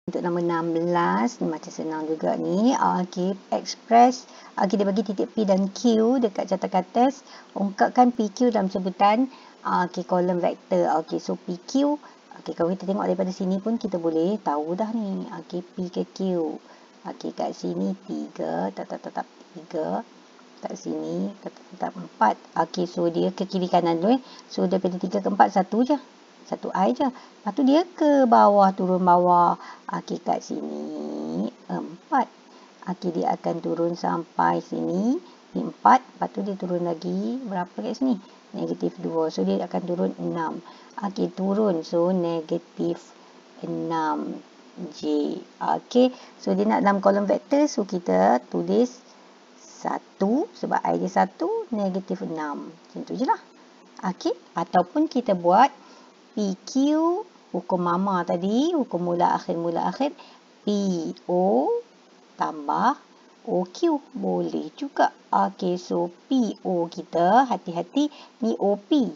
Untuk nombor 16, ni macam senang juga ni. Okey, express. Okey, dia bagi titik P dan Q dekat catakan test. Ungkapkan PQ dalam sebutan kolom vektor. Okey, so PQ. Okey, kalau kita tengok daripada sini pun kita boleh tahu dah ni. Okey, P ke Q. Okey, kat sini 3, tetap 3. Kat sini tetap 4. Okey, so dia ke kiri kanan dulu. So daripada 3 ke 4, 1 je. 1 I je. Lepas tu dia ke bawah, turun bawah. Okey, kat sini 4. Okey, dia akan turun sampai sini. Ni 4. Lepas tu dia turun lagi. Berapa kat sini? Negatif 2. So, dia akan turun 6. Okey, turun. So, negatif 6J. Okey, so dia nak dalam kolom vektor. So, kita tulis 1. Sebab I dia 1. Negatif 6. Macam tu je lah. Okey, ataupun kita buat PQ, hukum mama tadi, hukum mula akhir, PO tambah OQ. Boleh juga. Okey, so PO kita, hati-hati, ni OP.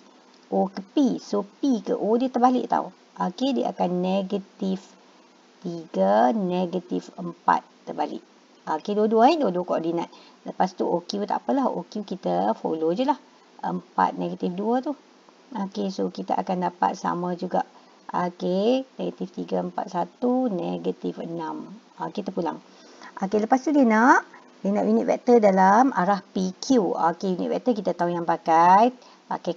O ke P. So, P ke O dia terbalik tau. Okey, dia akan negatif 3, negatif 4 terbalik. Okey, dua-dua koordinat. Lepas tu OQ tak apalah. OQ kita follow je lah. 4, negatif 2 tu. Okey, so kita akan dapat sama juga. Okey, negatif 3, 4, 1, negatif 6. Kita pulang. Okey, lepas tu dia nak unit vektor dalam arah PQ. Okey, unit vektor kita tahu yang pakai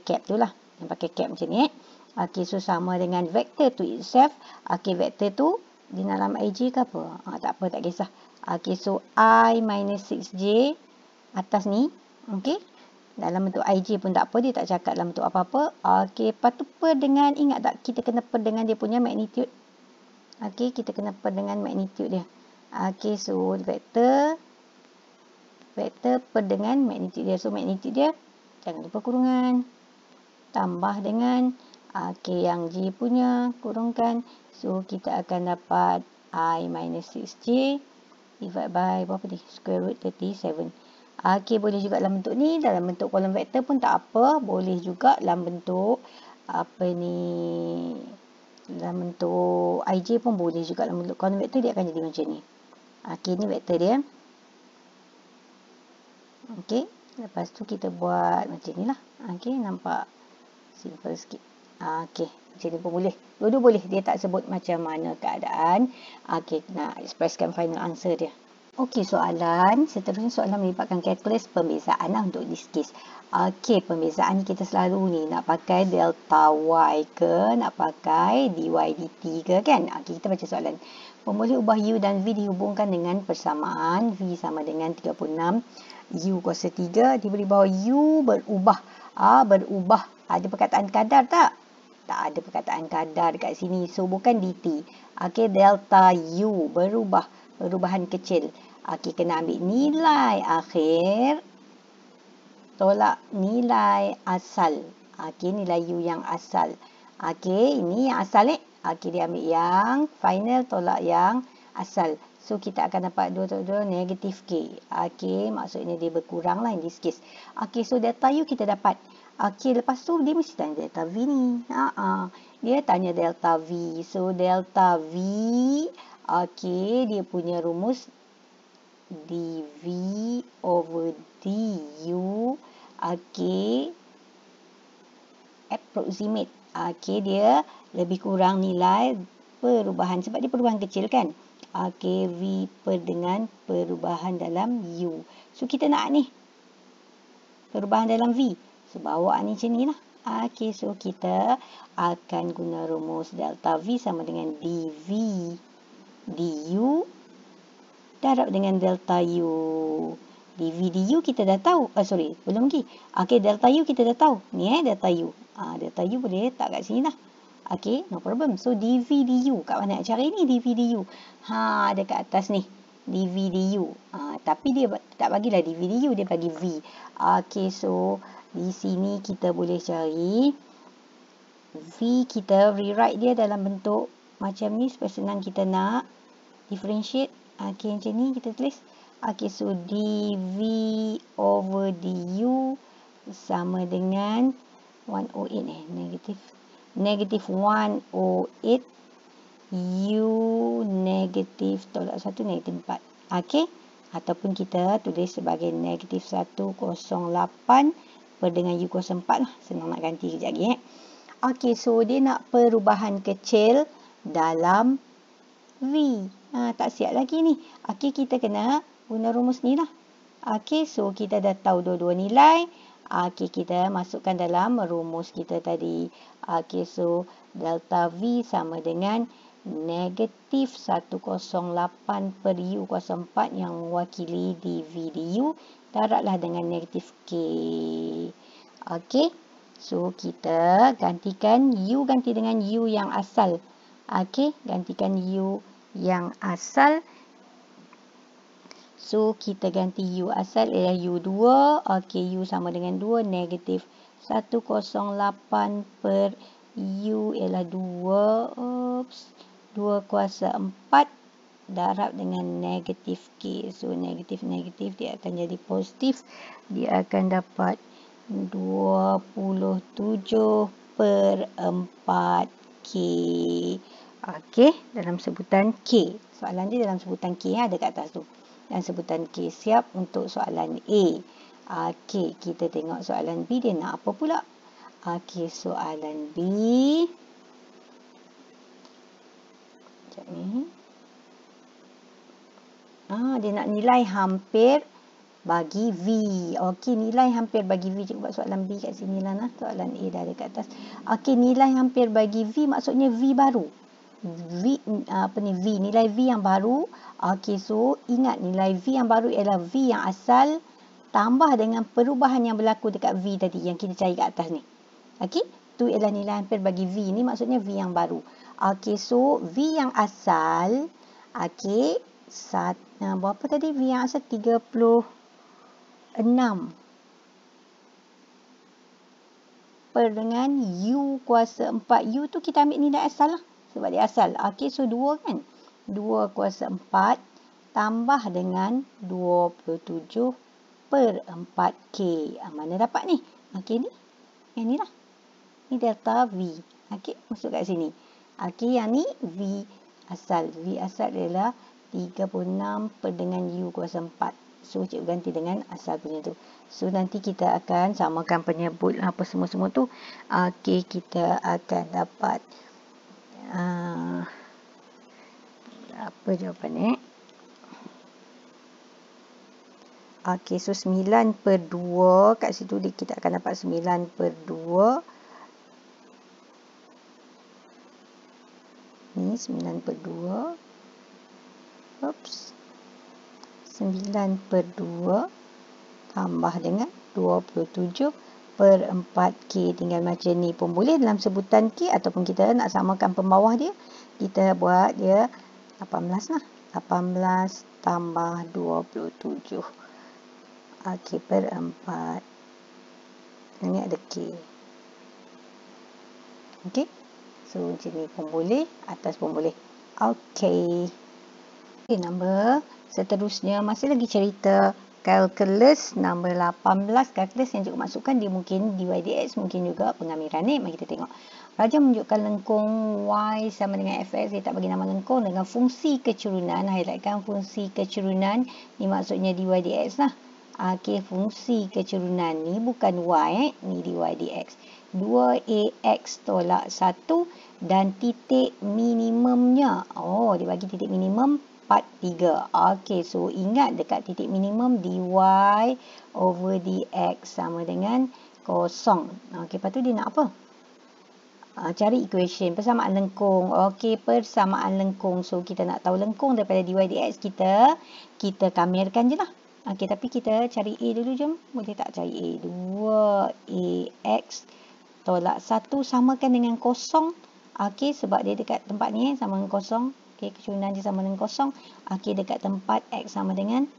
cap tu lah. Yang pakai cap macam ni. Okey, so sama dengan vektor to itself. Okey, vektor tu dia nak dalam IJ ke apa? Tak apa, tak kisah. Okey, so I minus 6J atas ni. Okey. Dalam bentuk IJ pun tak apa, dia tak cakap dalam bentuk apa-apa. Okey, lepas tu per dengan, ingat tak kita kena per dengan dia punya magnitude. Okey, kita kena per dengan magnitude dia. Okey, so vektor per dengan magnitude dia. So magnitude dia, jangan lupa kurungan. Tambah dengan, okey, yang J punya, kurungkan. So kita akan dapat I minus 6J divide by, berapa ni? Square root 37. Okey, boleh juga dalam bentuk ni. Dalam bentuk kolom vektor pun tak apa. Boleh juga dalam bentuk dalam bentuk IJ pun boleh juga. Dalam bentuk kolom vektor dia akan jadi macam ni. Okey, ni vektor dia. Okey, lepas tu kita buat macam ni lah. Okey, nampak simple sikit. Okey, macam ni pun boleh. Dua-dua boleh. Dia tak sebut macam mana keadaan. Okey, nak expresskan final answer dia. Okey, soalan. Seterusnya soalan melibatkan kalkulus pembezaan lah untuk this case. Okey, pembezaan ni kita selalu ni nak pakai delta Y ke, nak pakai dy dt ke kan? Okey, kita baca soalan. Formula ubah U dan V dihubungkan dengan persamaan V sama dengan 36 U kuasa 3 diberi bahawa U berubah. Berubah. Ada perkataan kadar tak? Tak ada perkataan kadar dekat sini. So, bukan dt. Okey, delta U berubah. Perubahan kecil. Okey, kena ambil nilai akhir tolak nilai asal. Okey, nilai U yang asal. Okey, ini yang asal ni. Okey, dia ambil yang final tolak yang asal. So, kita akan dapat 2 tolak 2 negatif K. Okey, maksudnya dia berkurang lah in this case. Okey, so delta U kita dapat. Okey, lepas tu dia mesti tanya delta V ni. Dia tanya delta V. So, delta V, okey, dia punya rumus dV over du. Okey, approximate. Okey, dia lebih kurang nilai perubahan. Sebab dia perubahan kecil kan. Okey, V per dengan perubahan dalam U. So, kita nak ni. Perubahan dalam V. So, bawa ni macam ni lah. Okey, so kita akan guna rumus delta V sama dengan dV du darab dengan delta U. dV du kita dah tahu. Belum lagi. Okey, delta U kita dah tahu. Ni delta U. Delta U boleh letak kat sini lah. Okey, no problem. So, dV du. Kat mana nak cari ni dV du? Ada kat atas ni. dV du. Tapi dia tak bagilah dV du. Dia bagi V. Okey, so di sini kita boleh cari V kita rewrite dia dalam bentuk macam ni supaya senang kita nak differentiate. Okey, macam ni kita tulis. Okey, so dV over du sama dengan 108 negatif 108 U negatif tolak 1 negatif 4. Okey. Ataupun kita tulis sebagai negatif 108 per dengan U04 lah. Senang nak ganti kejap lagi. Okey, so dia nak perubahan kecil dalam V. Tak siap lagi ni. Okey, kita kena guna rumus ni lah. Okey, so kita dah tahu dua-dua nilai. Okey, kita masukkan dalam rumus kita tadi. Okey, so delta V sama dengan negatif 108 per U04 yang mewakili dV du. Darablah dengan negatif K. Okey, so kita gantikan U ganti dengan U yang asal. Okey, gantikan U yang asal. So, kita ganti U asal ialah U2. Okey, U sama dengan 2. Negatif 108 per U ialah 2. 2 kuasa 4 darab dengan negatif K. So, negatif-negatif dia akan jadi positif. Dia akan dapat 27 per 4K. Okey, dalam sebutan K. Soalan dia dalam sebutan K ada kat atas tu. Dan sebutan K siap untuk soalan A. Okey, kita tengok soalan B dia nak apa pula. Okey, soalan B. Sekejap ni. Dia nak nilai hampir bagi V. Okey, nilai hampir bagi V. Cikgu buat soalan B kat sini lah. Soalan A dah ada kat atas. Okey, nilai hampir bagi V maksudnya V baru. V, V, nilai V yang baru. Okey, so ingat nilai V yang baru ialah V yang asal tambah dengan perubahan yang berlaku dekat V tadi yang kita cari kat atas ni. Okey, tu ialah nilai hampir bagi V ni maksudnya V yang baru. Okey, so V yang asal, okey, berapa tadi V yang asal? 36 per dengan U kuasa 4. U tu kita ambil nilai asal lah. Sebab dia asal. Okey, so 2 kan? 2 kuasa 4 tambah dengan 27 per 4K. Mana dapat ni? Okey, ni. Yang ni lah. Ni delta V. Okey, masuk kat sini. Okey, yang ni V asal. V asal adalah 36 per dengan U kuasa 4. So, cikgu ganti dengan asal punya tu. So, nanti kita akan samakan penyebut apa semua-semua tu. Okey, kita akan dapat apa jawapan ni? Okey, so 9 per 2. Kat situ kita akan dapat 9 per 2. Ni 9 per 2. Oops. 9 per 2 tambah dengan 27 per 4K. Tinggal macam ni pun boleh dalam sebutan K ataupun kita nak samakan pembawah dia. Kita buat dia 18 lah. 18 tambah 27. Okey, per 4. Ini ada K. Okey. So, macam ni pun boleh. Atas pun boleh. Okey. Okey, nombor seterusnya. Masih lagi cerita calculus nombor 18. Calculus yang cikgu masukkan dia mungkin dy dx, mungkin juga pengamiran ni. Mari kita tengok. Raja menunjukkan lengkung y sama dengan fx. Dia tak bagi nama lengkung dengan fungsi kecurunan. Highlightkan fungsi kecurunan. Ni maksudnya dy dx lah. Okey, fungsi kecurunan ni bukan y. Ni dy dx. 2ax tolak 1 dan titik minimumnya. Oh, dia bagi titik minimum 43. Okey, so ingat dekat titik minimum dy over dx sama dengan 0. Okey, lepas tu dia nak apa? Cari equation persamaan lengkung. Okey, persamaan lengkung. So, kita nak tahu lengkung daripada dy dx kita kamirkan je lah. Okey, tapi kita cari A dulu jom. Boleh tak cari A? 2ax tolak 1 samakan dengan 0. Okey, sebab dia dekat tempat ni sama dengan 0. Okey, kecurunan dia sama dengan 0. Okey, dekat tempat x sama dengan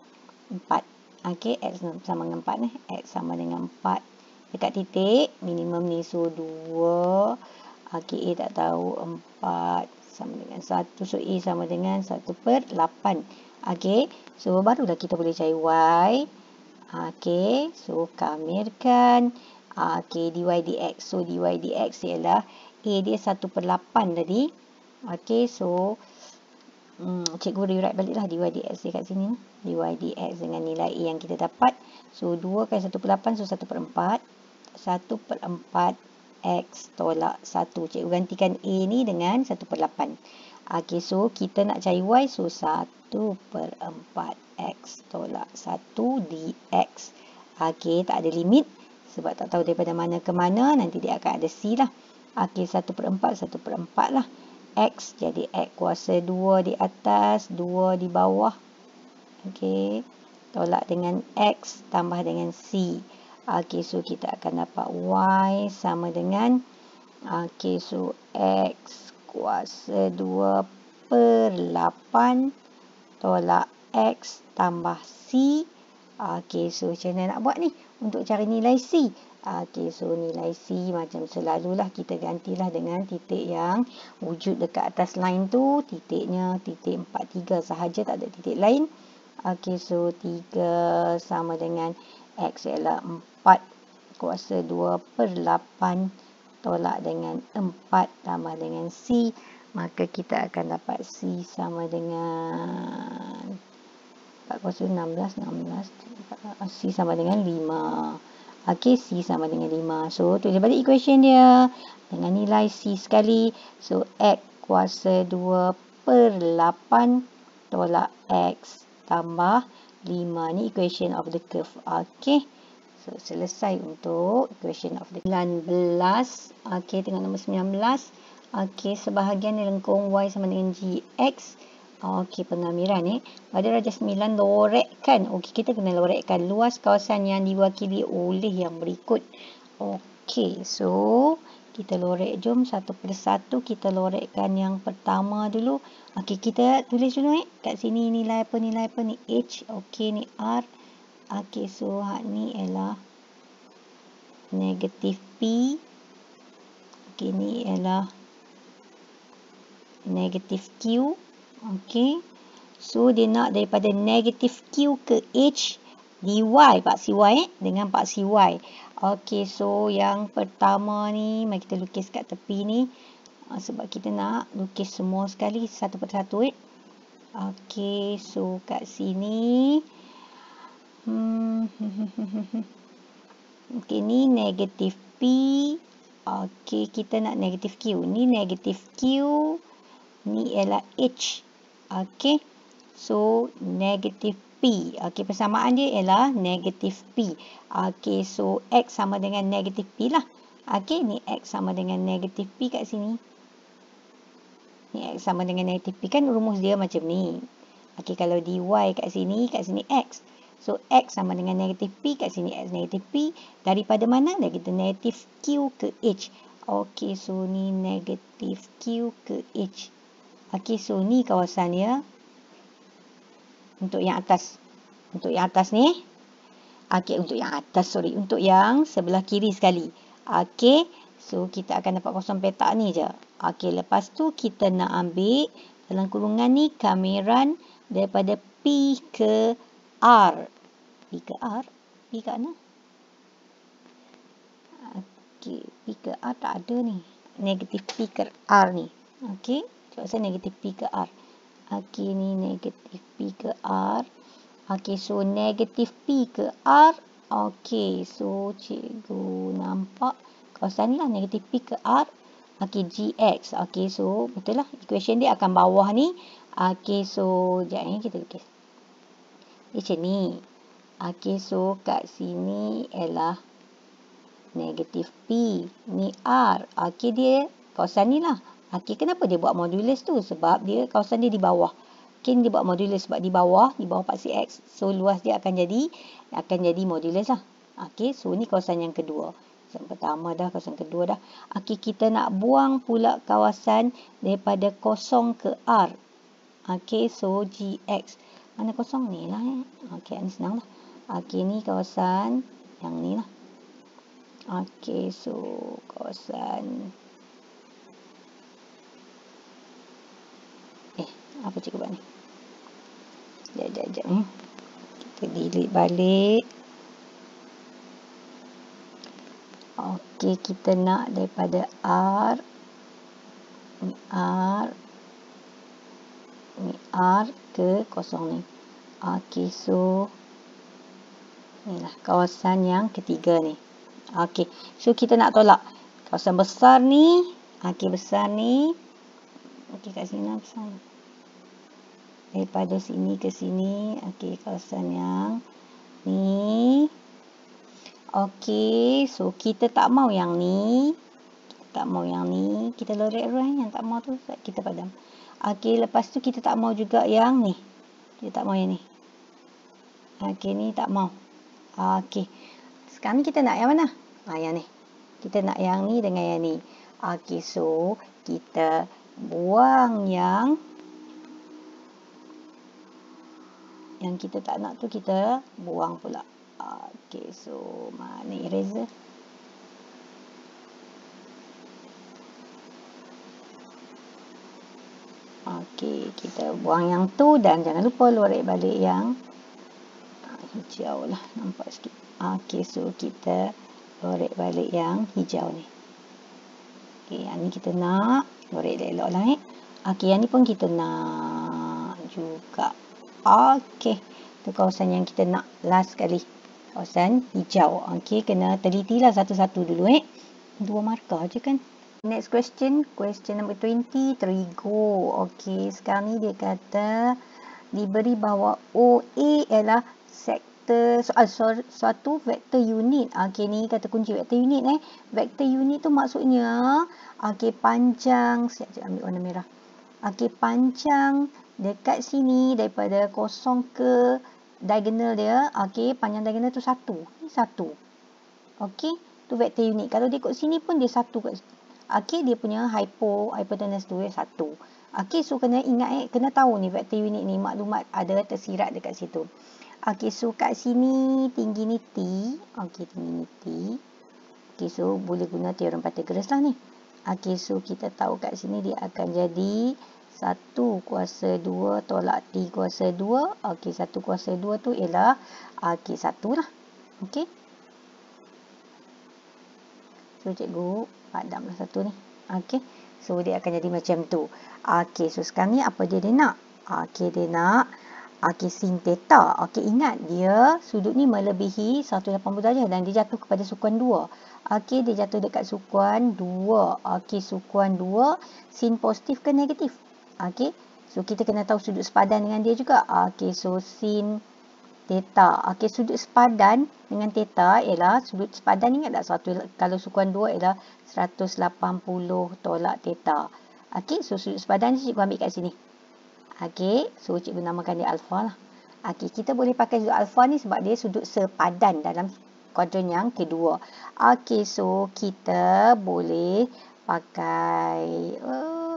4. Okey, x sama dengan 4 ni. X sama dengan 4. Dekat titik minimum ni. So, 2. Okey, A tak tahu. 4 sama dengan 1. So, A sama dengan 1 per 8. Okey, so barulah kita boleh cari y. Okey, so kamirkan. Okey, dy dx. So, dy dx ialah A dia 1 per 8 tadi. Okey, so cikgu rewrite baliklah dy dx dekat sini. Dy dx dengan nilai A yang kita dapat. So 2 kali 1/8, so 1/4. 1/4 X tolak 1. Cikgu gantikan A ni dengan 1/8. Okey, so kita nak cari Y, so 1/4 X tolak 1 dx. Okey, tak ada limit. Sebab tak tahu daripada mana ke mana, nanti dia akan ada C lah. Okey, 1/4, 1/4 lah. X jadi X kuasa 2 di atas, 2 di bawah. Okey, tolak dengan X tambah dengan C. Okey, so kita akan dapat Y sama dengan, okey, so X kuasa 2/8 tolak X tambah C. Okey, so macam mana nak buat ni untuk cari nilai C? Okey, so nilai C macam selalulah kita gantilah dengan titik yang wujud dekat atas line tu. Titiknya titik 43 sahaja, tak ada titik lain. Okey, so 3 sama dengan X ialah 4 kuasa 2/8 tolak dengan 4 tambah dengan C. Maka kita akan dapat C sama dengan 4 kuasa 16, C sama dengan 5. Okey, C sama dengan 5. So, tulis balik equation dia dengan nilai C sekali. So, X kuasa 2/8 tolak X tambah 5. Ni equation of the curve. Okey. So, selesai untuk equation of the 19. Okey, tengok nombor 19. Okey, sebahagian lengkung Y sama dengan GX. Okey, pengamiran pada darjah 9 lorekkan. Okey, kita kena lorekkan luas kawasan yang diwakili oleh yang berikut. Okey, so kita lorek, jom satu persatu kita lorekkan yang pertama dulu. Okey, kita tulis dulu kat sini nilai apa ni H. Okey, ni R. Okey, so hak ni ialah negatif P. Okey, ni ialah negatif Q. Okey. So, dia nak daripada negatif Q ke H dy paksi Y dengan paksi Y. Okey, so yang pertama ni, mari kita lukis kat tepi ni. Sebab kita nak lukis semua sekali, satu persatu. Okey, so kat sini. Okey, ni negatif P. Okey, kita nak negatif Q. Ni negatif Q. Ni ialah H. Okey. So, negatif P. Okey, persamaan dia ialah negatif P. Okey, so X sama dengan negatif P lah. Okey, ni X sama dengan negatif P kat sini. Ni X sama dengan negatif P. Kan rumus dia macam ni. Okey, kalau dy kat sini X. So, X sama dengan negatif P, kat sini X negatif P. Daripada mana? Dari negatif Q ke H. Okey, so ni negatif Q ke H. Okey, so ni kawasan dia untuk yang atas. Untuk yang atas ni. Okey, untuk yang atas, untuk yang sebelah kiri sekali. Okey, so kita akan dapat kosong petak ni je. Okey, lepas tu kita nak ambil dalam kurungan ni kameran daripada P ke R. P ke R? P kat mana? Okey, P ke R tak ada ni. Negatif P ke R ni. Okey, sebab saya negatif P ke R. Okey, ni negatif P ke R. Okey, so negatif P ke R. Okey, so cikgu nampak kawasan ni lah negatif P ke R. Okey, GX. Okey, so betul lah. Equation dia akan bawah ni. Okey, so sekejap kita lukis. Dia macam ni. Okey, so kat sini ialah negatif P. Ni R. Okey, dia kawasan ni lah. Okey, kenapa dia buat modulus tu? Sebab dia kawasan dia di bawah. Okey, dia buat modulus sebab di bawah paksi X. So, luas dia akan jadi modulus lah. Okey, so ni kawasan yang kedua. Kawasan pertama dah, kawasan kedua dah. Okey, kita nak buang pula kawasan daripada kosong ke R. Okey, so GX. Mana kosong ni lah. Okey, ni senang lah. Okey, ni kawasan yang ni lah. Okey, so kawasan apa cikgu buat ni? Sekejap ni. Kita delete balik. Okey, kita nak daripada R. Ni R ke kosong ni. Okey, so inilah kawasan yang ketiga ni. Okey, so kita nak tolak kawasan besar ni. Okey, besar ni. Okey, kat sini besar. Daripada sini ke sini. Okey, kawasan yang ni. Okey, so kita tak mau yang ni. Tak mau yang ni. Kita lorek yang tak mau tu kita padam. Okey, lepas tu kita tak mau juga yang ni. Kita tak mau yang ni. Okey, ni tak mau. Okey. Sekarang ni kita nak yang mana? Yang ni. Kita nak yang ni dengan yang ni. Okey, so kita buang yang kita tak nak tu, kita buang pula. Okey, so mana eraser? Okey, kita buang yang tu dan jangan lupa lorek balik yang hijau lah, nampak sikit. Okey, so kita lorek balik yang hijau ni. Okey, yang ni kita nak lorek elok lah Okey, yang ni pun kita nak juga. Okey, tu kawasan yang kita nak last sekali. Kawasan hijau. Okey, kena telitilah satu-satu dulu Dua markah je kan. Next question, question number 23, go. Okey, sekarang ni dia kata diberi bahawa OA ialah sektor suatu vektor unit. Okey, ni kata kunci vektor unit Vektor unit tu maksudnya okey, panjang, saya ambil warna merah. Okey, panjang dekat sini daripada kosong ke diagonal dia. Okey, panjang diagonal tu 1. Ni 1. Okey, tu vektor unit. Kalau dia ikut sini pun dia 1 kat situ. Okey, dia punya hypotenuse tu 1. Okey, so kena ingat kena tahu ni vektor unit ni, maklumat ada tersirat dekat situ. Okey, so kat sini tinggi ni T. Okey, tinggi ni T. Okey, so boleh guna teorem Pythagoras lah ni. Okey, so kita tahu kat sini dia akan jadi 1 kuasa 2 tolak T kuasa 2. Okey, 1 kuasa 2 tu ialah okey, 1 lah. Okey. So cikgu padamlah satu ni. Okey. So dia akan jadi macam tu. Okey, so sekarang ni apa dia nak? Okey, dia nak sin theta. Okey, ingat dia sudut ni melebihi 180 darjah dan dia jatuh kepada sukuan 2. Okey, dia jatuh dekat sukuan 2. Okey, sukuan 2 sin positif ke negatif? Okey, so kita kena tahu sudut sepadan dengan dia juga. Okey, so sin theta. Okey, sudut sepadan dengan theta ialah sudut sepadan, ingat tak kalau sukuan 2 ialah 180 tolak theta. Okey, so sudut sepadan cikgu ambil kat sini. Okey, so cikgu namakan dia alfa lah. Okey, kita boleh pakai sudut alfa ni sebab dia sudut sepadan dalam kuadran yang kedua. Okey, so kita boleh pakai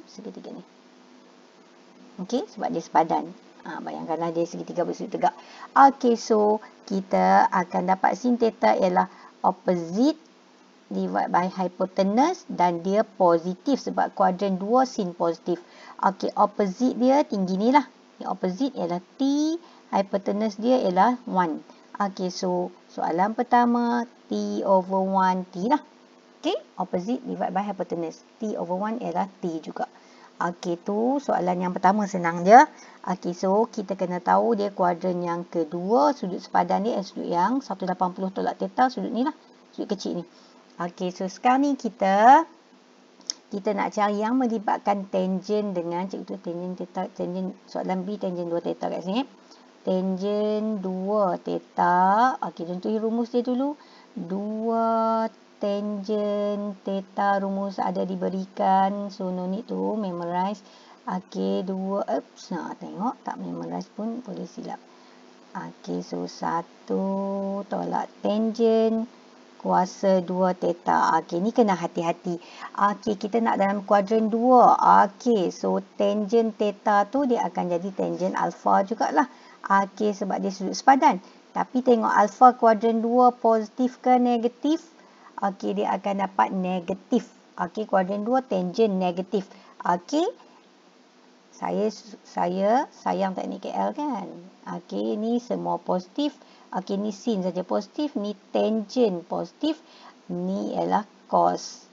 segitiga ni. Okey, sebab dia sepadan. Bayangkanlah dia segitiga bersudut tegak. Okey, so kita akan dapat sin theta ialah opposite divide by hypotenuse dan dia positif sebab kuadran 2 sin positif. Okey, opposite dia tinggi ni lah. Yang opposite ialah T, hypotenuse dia ialah 1. Okey, so soalan pertama T over 1 T lah. Okey, opposite divide by hypotenuse. T over 1 ialah T juga. Okey, tu soalan yang pertama, senang je. Okey, so kita kena tahu dia kuadran yang kedua, sudut sepadan dia sudut yang 180 tolak theta, sudut ni lah, sudut kecil ni. Okey, so sekarang ni kita nak cari yang melibatkan tangent dengan cikgu tu tangent theta, soalan B tangent 2 theta kat sini. Tangent 2 theta. Okey, contohi rumus dia dulu. 2 tangent theta, rumus ada diberikan, so no need to memorize. Okey, 2 tengok tak memorize pun boleh silap. Okey, so 1 tolak tangent kuasa 2 theta. Okey, ni kena hati-hati. Okey, kita nak dalam kuadran 2. Okey, so tangent theta tu dia akan jadi tangent alfa jugalah. Okey, sebab dia sudut sepadan. Tapi tengok alfa kuadran 2 positif ke negatif? Okey, dia akan dapat negatif. Okey, kuadran 2 tangent negatif. Okey. Saya sayang teknik KL kan. Okey, ni semua positif. Okey, ni sin saja positif, ni tangent positif, ni ialah cos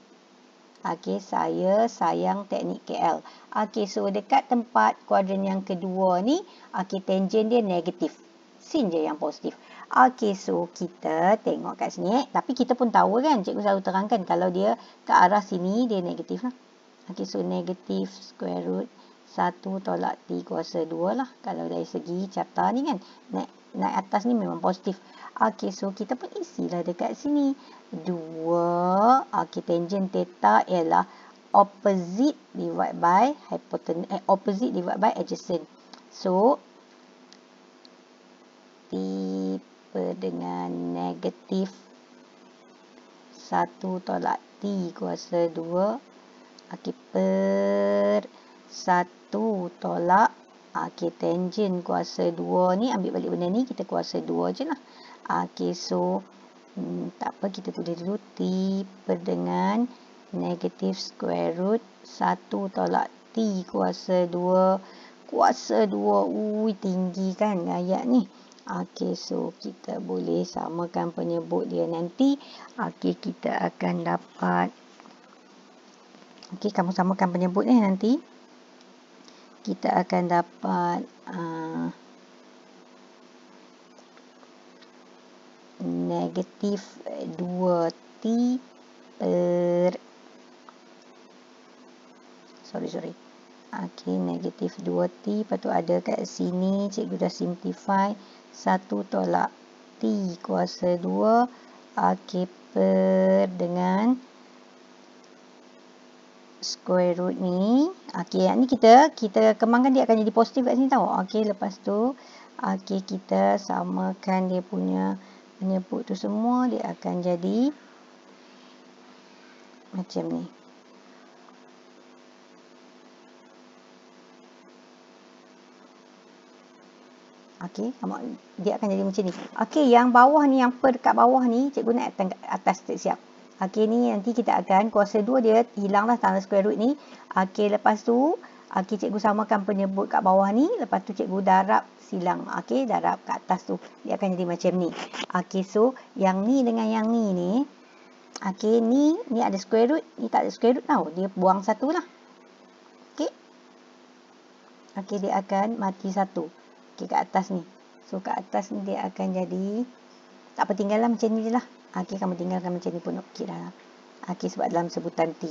Okey, saya sayang teknik KL. Okey, so dekat tempat kuadran yang kedua ni, okey, tangent dia negatif. Sin je yang positif. Okey, so kita tengok kat sini. Tapi kita pun tahu kan, cikgu selalu terangkan kalau dia ke arah sini, dia negatif lah. Okey, so negatif square root 1 tolak T kuasa 2 lah. Kalau dari segi carta ni kan, naik atas ni memang positif. Okey, so kita pun isilah dekat sini. 2, okey, tangent theta ialah opposite divided by hypotenuse, opposite divided by adjacent. So, T dengan negatif 1 tolak T kuasa 2. Okey, per 1 tolak. Okey, tangent kuasa 2 ni, ambil balik benda ni, kita kuasa 2 je lah. Okey, so, tak apa, kita tulis dulu T per dengan negatif square root 1 tolak T kuasa 2. Kuasa 2, tinggi kan ayat ni. Okey, so kita boleh samakan penyebut dia nanti. Okey, kita akan dapat. Okey, kamu samakan penyebut nanti. Kita akan dapat negatif 2T per Okey, negatif 2T. Lepas tu ada kat sini, cikgu dah simplify. 1 tolak T kuasa 2. Okey, per dengan square root ni. Okey, yang ni kita kembangkan, dia akan jadi positif kat sini tau. Okey, lepas tu okey, kita samakan dia punya penyebut tu semua, dia akan jadi macam ni. Okey, dia akan jadi macam ni. Okey, yang bawah ni, yang per dekat bawah ni, cikgu nak atas siap. Okey, ni nanti kita akan kuasa 2 dia hilanglah tanda square root ni. Okey, lepas tu okey, cikgu samakan penyebut kat bawah ni, lepas tu cikgu darab silang. Okey, darab kat atas tu. Dia akan jadi macam ni. Okey, so yang ni dengan yang ni. Okey, ni ada square root, ni tak ada square root tau. Dia buang satu lah. Okey. Okey, dia akan mati satu. Okey, kat atas ni. So, kat atas ni dia akan jadi, tak apa, tinggallah macam ni je lah. Okey, kamu tinggalkan macam ni pun okey dah. Okey, sebab dalam sebutan T.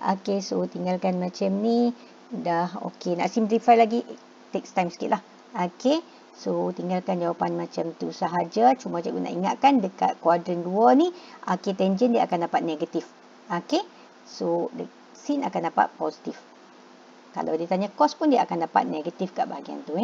Okey, so tinggalkan macam ni. Dah okey. Nak simplify lagi, takes time sikit lah. Okey, so tinggalkan jawapan macam tu sahaja. Cuma cikgu nak ingatkan, dekat kuadran 2 ni, okey, tangent dia akan dapat negatif. Okey, so sin akan dapat positif. Kalau dia tanya cos pun, dia akan dapat negatif kat bahagian tu.